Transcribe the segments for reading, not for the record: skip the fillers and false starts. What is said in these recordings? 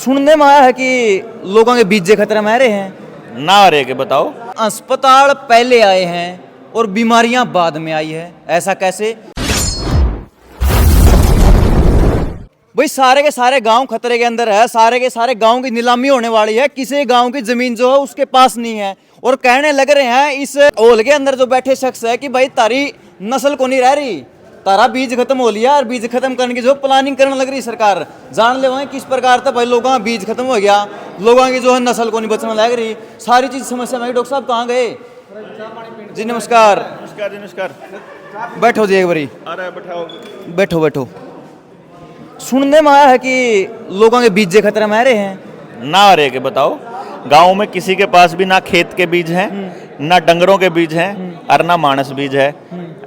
सुनने में आया है कि लोगों के बीजे खतरे में आ रहे हैं ना रहे के बताओ। अस्पताल पहले आए हैं और बीमारियां बाद में आई है, ऐसा कैसे? भाई सारे के सारे गांव खतरे के अंदर है, सारे के सारे गांव की नीलामी होने वाली है, किसी गांव की जमीन जो है उसके पास नहीं है और कहने लग रहे हैं इस हॉल के अंदर जो बैठे शख्स है कि भाई तारी नस्ल को नहीं रह रही, तारा बीज खत्म हो लिया और बीज खत्म करने की जो प्लानिंग करने लग रही सरकार। जान ले वहीं किस प्रकार था भाई, लोगों का बीज खत्म हो गया, लोगों की जो है नस्ल को नहीं बचने लग रही, सारी चीज समस्या में। डॉक्टर साहब कहाँ गए जी? नमस्कार। नमस्कार जी, नमस्कार। बैठो जी एक बारी। अरे बैठाओ। बैठो बैठो। सुनने में आया है कि लोगों के बीजे खतरे में आ रहे हैं ना रहे के बताओ। गांव में किसी के पास भी ना खेत के बीज हैं, ना डंगरों के बीज हैं और ना मानस बीज है।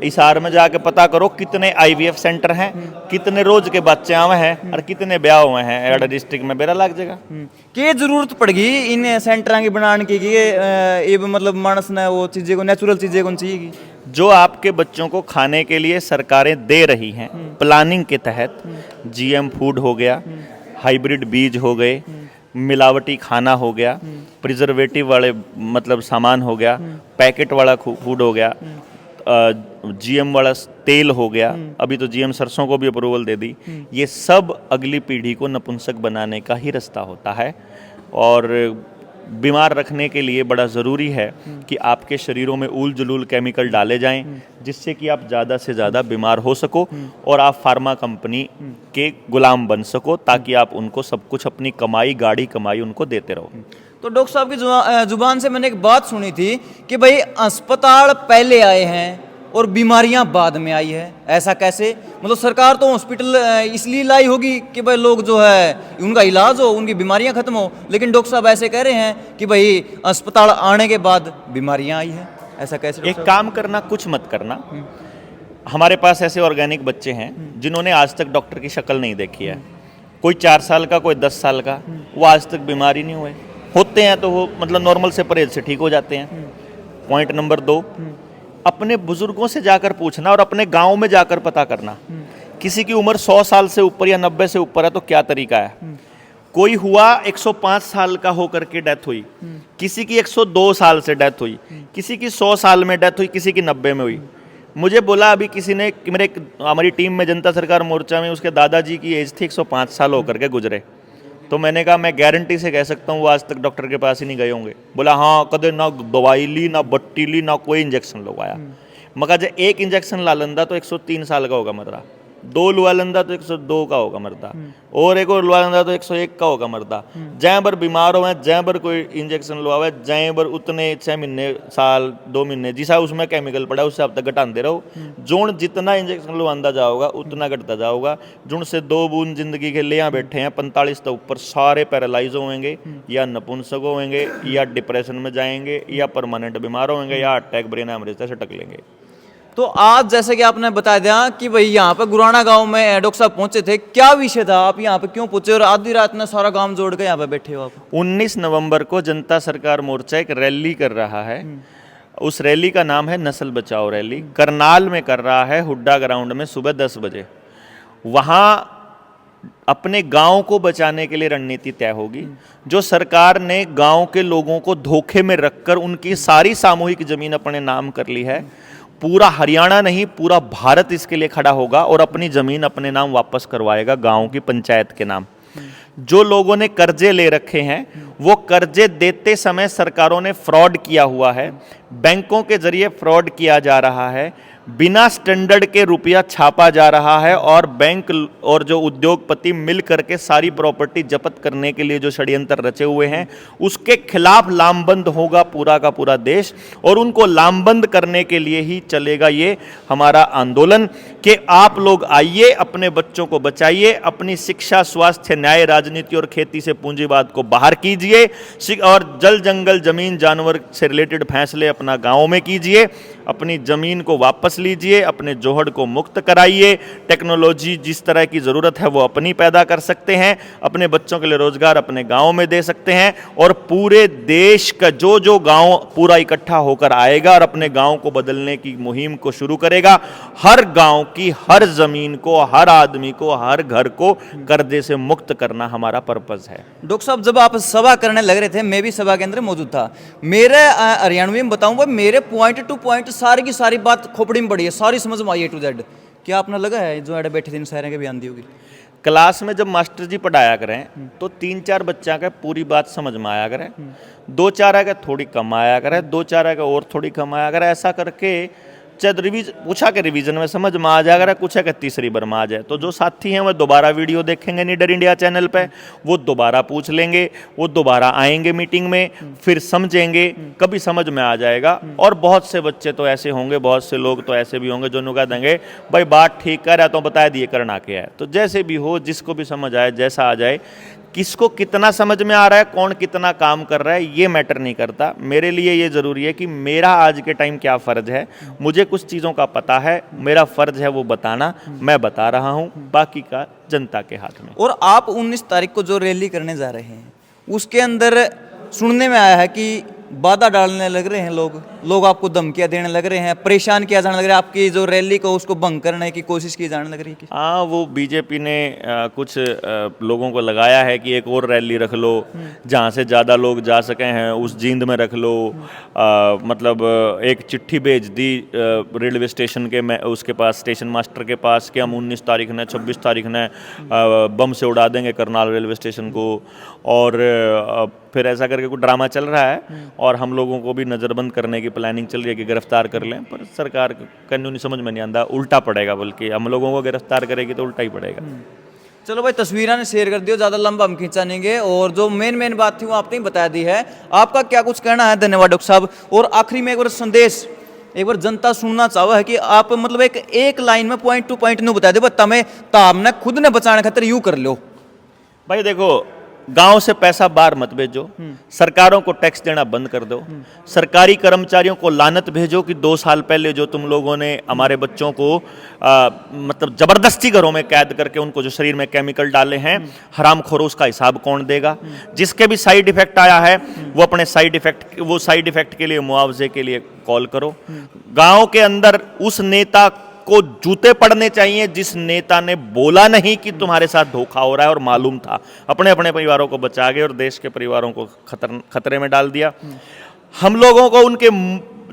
इसार में जाके पता करो कितने आईवीएफ सेंटर हैं, कितने रोज के बच्चे आवे हैं और कितने ब्याह हुए हैं एड़ा डिस्ट्रिक्ट में, बेरा लग जाएगा। कि जरूरत पड़गी इन सेंटर की बनाने की, ये मतलब मानस ने वो चीजें को, नेचुरल चीजें कौन चाहिए जो आपके बच्चों को खाने के लिए सरकारें दे रही हैं प्लानिंग के तहत, जीएम फूड हो गया, हाइब्रिड बीज हो गए, मिलावटी खाना हो गया, प्रिजर्वेटिव वाले मतलब सामान हो गया, पैकेट वाला फूड हो गया, जीएम वाला तेल हो गया, अभी तो जीएम सरसों को भी अप्रूवल दे दी। ये सब अगली पीढ़ी को नपुंसक बनाने का ही रास्ता होता है और बीमार रखने के लिए बड़ा ज़रूरी है कि आपके शरीरों में ऊल जुलूल केमिकल डाले जाएं जिससे कि आप ज़्यादा से ज़्यादा बीमार हो सको और आप फार्मा कंपनी के गुलाम बन सको, ताकि आप उनको सब कुछ अपनी कमाई, गाड़ी कमाई उनको देते रहो। तो डॉक्टर साहब की जुबान से मैंने एक बात सुनी थी कि भाई अस्पताल पहले आए हैं और बीमारियां बाद में आई है, ऐसा कैसे? मतलब सरकार तो हॉस्पिटल इसलिए लाई होगी कि भाई लोग जो है उनका इलाज हो, उनकी बीमारियां खत्म हो, लेकिन डॉक्टर साहब ऐसे कह रहे हैं कि भाई अस्पताल आने के बाद बीमारियां आई है, ऐसा कैसे? एक काम करना, कुछ मत करना। हमारे पास ऐसे ऑर्गेनिक बच्चे हैं जिन्होंने आज तक डॉक्टर की शक्ल नहीं देखी है, कोई 4 साल का, कोई 10 साल का, वो आज तक बीमार ही नहीं हुए। होते हैं तो वो मतलब नॉर्मल से परहेज से ठीक हो जाते हैं। पॉइंट नंबर 2, अपने बुजुर्गों से जाकर पूछना और अपने गांव में जाकर पता करना। किसी की उम्र 100 साल से ऊपर या 90 से ऊपर है तो क्या तरीका है। कोई हुआ 105 साल का होकर के डेथ हुई, किसी की 102 साल से डेथ हुई, किसी की 100 साल में डेथ हुई, किसी की 90 में हुई। मुझे बोला अभी किसी ने, हमारी टीम में जनता सरकार मोर्चा में उसके दादाजी की एज थी 105 साल होकर के गुजरे। तो मैंने कहा मैं गारंटी से कह सकता हूँ वो आज तक डॉक्टर के पास ही नहीं गए होंगे। बोला हाँ, कदे ना दवाई ली, ना बट्टी ली, ना कोई इंजेक्शन लगवाया। मगर जब एक इंजेक्शन ला लंदा तो 103 साल का होगा मर्दा, 2 लुआ लंदा तो 102 का होगा मर्दा, और एक और लुआ लंदा तो 101 का होगा मर्दा। जय बर बीमार हो, जय बर कोई इंजेक्शन लुआवे, जय बर उतने 6 महीने, साल, 2 महीने जिसा उसमें केमिकल पड़ा उससे अब तक घटाते रहो। जोन जितना इंजेक्शन लुआंदा जाओगा उतना घटता जाओगा। जोन से 2 बूंद जिंदगी के ले यहाँ बैठे हैं 45 तो ऊपर सारे पैरालाइज होंगे, या नपुंसक होंगे, या डिप्रेशन में जाएंगे, या परमानेंट बीमार होंगे, या अटैक ब्रेन हेमरेज से टक लेंगे। तो आज जैसे कि आपने बता दिया कि भाई यहाँ पे गुराना गांव में डॉक्टर साहब पहुंचे थे, क्या विषय था, आप यहाँ पे क्यों पहुंचे और आधी रात में सारा गांव जोड़ के यहाँ पे बैठे हो आप? 19 नवंबर को जनता सरकार मोर्चा एक रैली कर रहा है। उस रैली का नाम है नस्ल बचाओ रैली। करनाल में कर रहा है, हुड्डा ग्राउंड में, सुबह 10 बजे। वहाँ अपने गांव को बचाने के लिए रणनीति तय होगी। जो सरकार ने गांव के लोगों को धोखे में रखकर उनकी सारी सामूहिक जमीन अपने नाम कर ली है, पूरा हरियाणा नहीं पूरा भारत इसके लिए खड़ा होगा और अपनी जमीन अपने नाम वापस करवाएगा, गांव की पंचायत के नाम। जो लोगों ने कर्जे ले रखे हैं वो कर्जे देते समय सरकारों ने फ्रॉड किया हुआ है, बैंकों के जरिए फ्रॉड किया जा रहा है, बिना स्टैंडर्ड के रुपया छापा जा रहा है और बैंक और जो उद्योगपति मिल करके सारी प्रॉपर्टी जब्त करने के लिए जो षड्यंत्र रचे हुए हैं उसके खिलाफ लामबंद होगा पूरा का पूरा देश। और उनको लामबंद करने के लिए ही चलेगा ये हमारा आंदोलन कि आप लोग आइए, अपने बच्चों को बचाइए, अपनी शिक्षा, स्वास्थ्य, न्याय, राजनीति और खेती से पूंजीवाद को बाहर कीजिए और जल, जंगल, जमीन, जानवर से रिलेटेड फैसले अपने अपना गाँव में कीजिए, अपनी ज़मीन को वापस लीजिए, अपने जोहड़ को मुक्त कराइए। टेक्नोलॉजी जिस तरह की ज़रूरत है वो अपनी पैदा कर सकते हैं, अपने बच्चों के लिए रोज़गार अपने गांव में दे सकते हैं, और पूरे देश का जो जो गांव पूरा इकट्ठा होकर आएगा और अपने गांव को बदलने की मुहिम को शुरू करेगा, हर गांव की हर ज़मीन को, हर आदमी को, हर घर को कर्जे से मुक्त करना हमारा पर्पज़ है। डॉक्टर साहब, जब आप सभा करने लग रहे थे, मैं भी सभा के अंदर मौजूद था। मेरे हरियाणवी में बताऊंगा, मेरे पॉइंट टू पॉइंट सारी की सारी बात खोपड़ी में पड़ी है, सारी समझ में आई A to Z। क्या आपने लगा है जो एडे बैठे दिन सारे के बयान दी होगी? क्लास में जब मास्टर जी पढ़ाया करें तो 3-4 बच्चा का पूरी बात समझ में आया करे, 2-4 का थोड़ी कम आया करे, 2-4 का और थोड़ी कम आया करे, ऐसा करके चाहे पूछा के रिवीजन में समझ में आ जाएगा, कुछ है कि तीसरी बार में आ जाए। तो जो साथी हैं वो दोबारा वीडियो देखेंगे नीडर इंडिया चैनल पे, वो दोबारा पूछ लेंगे, वो दोबारा आएंगे मीटिंग में, फिर समझेंगे, कभी समझ में आ जाएगा। और बहुत से बच्चे तो ऐसे होंगे, बहुत से लोग तो ऐसे भी होंगे जो नुका देंगे भाई बात ठीक कर रहा तो बता दिए करना क्या है। तो जैसे भी हो, जिसको भी समझ आए, जैसा आ जाए, किसको कितना समझ में आ रहा है, कौन कितना काम कर रहा है, ये मैटर नहीं करता। मेरे लिए ये ज़रूरी है कि मेरा आज के टाइम क्या फ़र्ज़ है, मुझे कुछ चीज़ों का पता है, मेरा फ़र्ज़ है वो बताना, मैं बता रहा हूँ, बाकी का जनता के हाथ में। और आप 19 तारीख को जो रैली करने जा रहे हैं, उसके अंदर सुनने में आया है कि बाधा डालने लग रहे हैं लोग आपको धमकियां देने लग रहे हैं, परेशान किया जाने लग रहा है, आपकी जो रैली को उसको भंग करने की कोशिश की जाने लग रही है। हाँ, वो बीजेपी ने कुछ लोगों को लगाया है कि एक और रैली रख लो जहाँ से ज़्यादा लोग जा सकें, हैं उस जींद में रख लो। मतलब एक चिट्ठी भेज दी रेलवे स्टेशन के, मैं उसके पास स्टेशन मास्टर के पास कि हम 19 तारीख ने 26 तारीख ने बम से उड़ा देंगे करनाल रेलवे स्टेशन को। और फिर ऐसा करके कुछ ड्रामा चल रहा है और हम लोगों को भी नज़रबंद करने की प्लानिंग चल रही है कि गिरफ्तार कर लें, पर सरकार का नहीं समझ में नहीं आता, उल्टा पड़ेगा, बल्कि हम लोगों को गिरफ्तार करेगी तो उल्टा ही पड़ेगा। चलो भाई, तस्वीरें ने शेयर कर दियो, ज़्यादा लंबा हम खींचानेंगे, और जो मेन बात थी वो आपने ही बता दी है। आपका क्या कुछ कहना है? धन्यवाद डॉक्टर साहब। और आखिरी में एक बार संदेश, एक बार जनता सुनना चाहो है कि आप मतलब एक लाइन में पॉइंट टू पॉइंट नहीं बता दे, तमें तामने खुद ने बचाने खातिर यूँ कर लो। भाई देखो, गांव से पैसा बाहर मत भेजो, सरकारों को टैक्स देना बंद कर दो, सरकारी कर्मचारियों को लानत भेजो कि 2 साल पहले जो तुम लोगों ने हमारे बच्चों को मतलब जबरदस्ती घरों में कैद करके उनको जो शरीर में केमिकल डाले हैं, हरामखोरों, उसका हिसाब कौन देगा? जिसके भी साइड इफेक्ट आया है वो अपने साइड इफेक्ट के लिए मुआवजे के लिए कॉल करो। गाँव के अंदर उस नेता को जूते पड़ने चाहिए जिस नेता ने बोला नहीं कि तुम्हारे साथ धोखा हो रहा है और मालूम था, अपने अपने परिवारों को बचा गए और देश के परिवारों को खतरे में डाल दिया। हम लोगों को उनके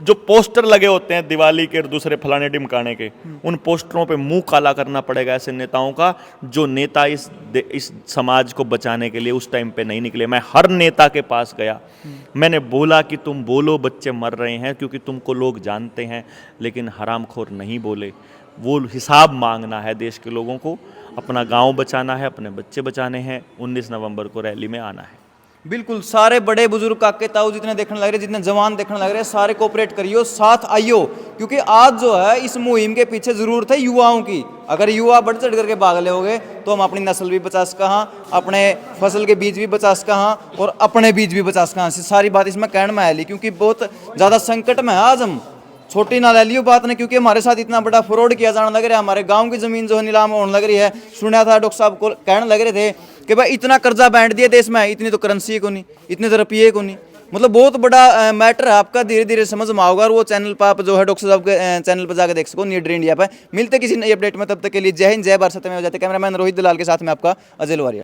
जो पोस्टर लगे होते हैं दिवाली के और दूसरे फलाने ढिमकाने के, उन पोस्टरों पे मुंह काला करना पड़ेगा ऐसे नेताओं का, जो नेता इस समाज को बचाने के लिए उस टाइम पे नहीं निकले। मैं हर नेता के पास गया, मैंने बोला कि तुम बोलो बच्चे मर रहे हैं क्योंकि तुमको लोग जानते हैं, लेकिन हरामखोर नहीं बोले। वो हिसाब मांगना है देश के लोगों को, अपना गांव बचाना है, अपने बच्चे बचाने हैं। 19 नवंबर को रैली में आना है। बिल्कुल, सारे बड़े बुजुर्ग काके ताऊ जितने देखने लग रहे, जितने जवान देखने लग रहे, सारे कोऑपरेट करियो, साथ आइयो, क्योंकि आज जो है इस मुहिम के पीछे जरूरत है युवाओं की। अगर युवा बढ़ चढ़ करके भाग ले होगे तो हम अपनी नस्ल भी बचा सका, अपने फसल के बीज भी बचा सका और अपने बीज भी बचा सका। सारी बात इसमें कहने में आयली, क्योंकि बहुत ज़्यादा संकट में है आज हम। छोटी ना ले लियो बात ने, क्योंकि हमारे साथ इतना बड़ा फ्रॉड किया जाने लग रहा है, हमारे गांव की जमीन जो है नीलाम होने लग रही है। सुना था डॉक्टर साहब को कहने लग रहे थे कि भाई इतना कर्जा बांट दिया देश में, इतनी तो करेंसी को नहीं, इतने तो रुपये को नहीं। मतलब बहुत बड़ा मैटर है आपका, धीरे धीरे समझ में आओगा। और वो चैनल पर आप जो है डॉक्टर साहब के चैनल पर जाकर देख सको, नीडर इंडिया पर। मिलते किसी नई अपडेट में, तब तक के लिए जय हिंद, जय भारत। सत्य में हो जाते। कैमरामैन रोहित दलाल के साथ में आपका अजय लवारिया।